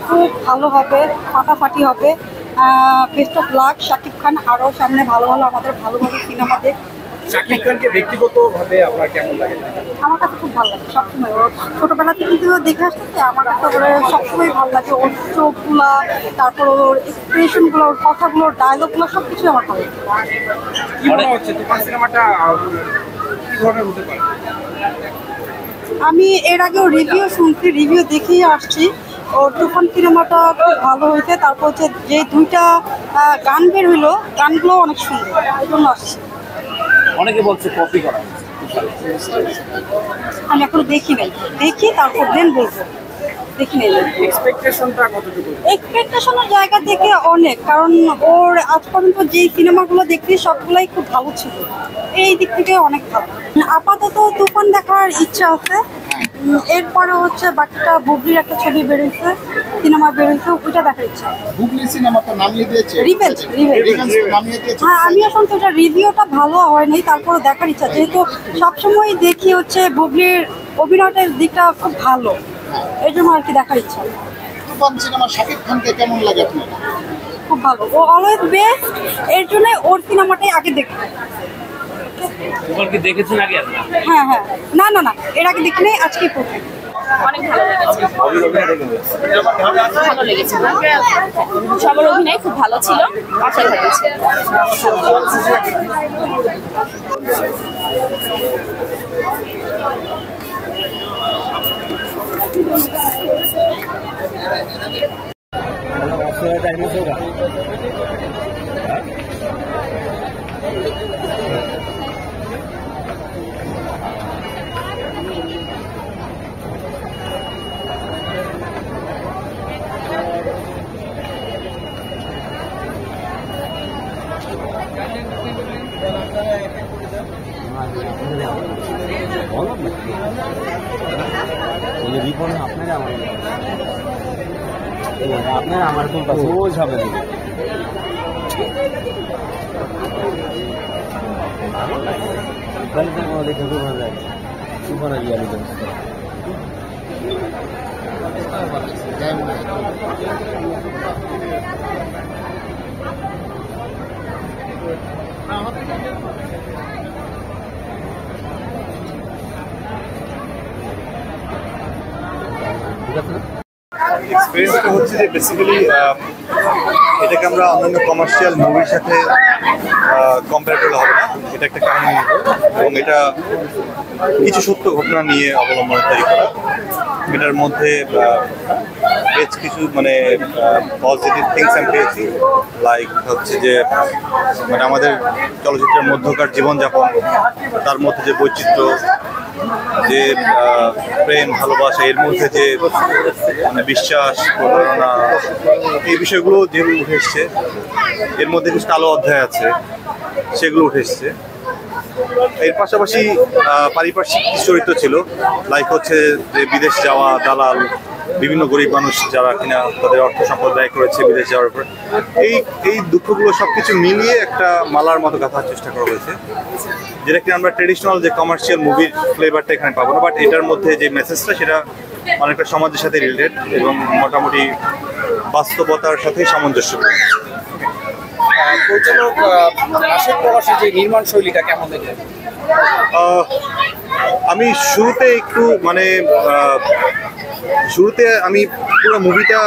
খুব ভালো হবে, ফাটাফাটি হবে। Best of luck Shakib Khan, আরও সামনে ভালো ভালো আমাদের ভালো ভালো সিনেমা দেখ। শাকিব খানকে ব্যক্তিগতভাবে আপনার কেমন লাগে? আমার কাছে খুব ভালো লাগে সবসময়, ওর ছোটোবেলা থেকে কিন্তু দেখে আসতেছে, আমার কাছে ওর সবসময় ভালো লাগে। ওর চোখগুলা, তারপর ওর এক্সপ্রেশনগুলো, ওর কথাগুলো, ডায়লগগুলো সব কিছুই আমার ভালো লাগে। কি মনে হচ্ছে তুফান সিনেমাটা কি ধরনের হতে পারে? আমি এর আগেও রিভিউ শুনছি, রিভিউ দেখেই আসছি। ও তুফান সিনেমাটা খুব ভালো হয়েছে। তারপর হচ্ছে যে দুইটা গান বের হইলো, গানগুলো অনেক সুন্দর, এই জন্য আসছি। অনেকে বলছে কপি করা। আমি এখনো দেখি নাই, দেখি তারপর দেন বলবো। দেখি নাই। এক্সপেকটেশনটা কতটুকু? এক্সপেকটেশনের জায়গা থেকে অনেক, কারণ ওর আজ পর্যন্ত যেই সিনেমাগুলো দেখছি সবগুলাই খুব ভালো ছিল, এই দিক থেকে অনেক ভালো। আপাতত তুফান দেখার ইচ্ছা আছে। এরপরে হচ্ছে বাকিটা বুবলির একটা ছবি বেরোচ্ছে, সিনেমা বেরোচ্ছে, ওইটা দেখার ইচ্ছা। বুবলি সিনেমাটা নামিয়ে দিয়েছে, রিভেঞ্জ নামিয়ে দিয়েছে। হ্যাঁ, আমি এখন তো এটা রিভিউটা ভালো হয়নি, তারপরে দেখার ইচ্ছা, যেহেতু সবসময় দেখি হচ্ছে বুবলির অভিনয়টার দিকটা খুব ভালো, এই জন্য আর কি দেখার ইচ্ছা। তুফান সিনেমা শাকিব খানকে কেমন লাগে আপনার? খুব ভালো, ও অলওয়েজ বেস্ট, এর জন্য ওর সিনেমাটাই আগে দেখতে। তোমার কি দেখেছেন আগে? হ্যাঁ হ্যাঁ, না না না, এর আগে দেখি নাই, আজকেই প্রথম। অনেক ভালো লেগেছে, ভালো লেগেছে। সবার অভিনয় খুব ভালো ছিল, অসাধারণ ছিল। আপনারা আমার কোন রোজ হবে দেখে খুব ভালো লাগে। সুপার ইয়ারি এক্সপিরিয়েন্সটা হচ্ছে যে বেসিক্যালি এটাকে আমরা অন্যান্য কমার্শিয়াল মুভির সাথে কম্পেয়ার করলে হবে না। এটা একটা কাহিনী এবং এটা কিছু সত্য ঘটনা নিয়ে অবলম্বনে তৈরি করা। এটার মধ্যে বেশ কিছু মানে পজিটিভ থিংস আমি পেয়েছি, লাইক হচ্ছে যে মানে আমাদের চলচ্চিত্রের মধ্যকার জীবনযাপন, তার মধ্যে যে বৈচিত্র্য, যে প্রেম ভালোবাসা, এর মধ্যে যে মানে বিশ্বাস, প্রতারণা, এই বিষয়গুলো যেগুলো উঠে এসছে, এর মধ্যে কিছু কালো অধ্যায় আছে, সেগুলো উঠে এসছে। এর পাশাপাশি পারিপার্শ্বিক কিছু চরিত্র ছিল, লাইক হচ্ছে যে বিদেশ যাওয়া দালাল, বিভিন্ন গরিব মানুষ যারা কিনা তাদের অর্থ সম্পদ ব্যয় করেছে বিদেশ যাওয়ার পর, এই দুঃখগুলো সবকিছু মিলিয়ে একটা মালার মতো গাঁথার চেষ্টা করা হয়েছে, যেটা কিনা আমরা ট্রেডিশনাল যে কমার্শিয়াল মুভির ফ্লেভারটা এখানে পাবো না। বাট এটার মধ্যে যে মেসেজটা সেটা অনেকটা সমাজের সাথে রিলেটেড এবং মোটামুটি বাস্তবতার সাথে সামঞ্জস্যপূর্ণ। পরিচালক আশিক প্রবাসী যে নির্মাণ শৈলীটা কেমন দেখলেন? আমি শুরুতে একটু মানে শুরুতে আমি পুরো মুভিটা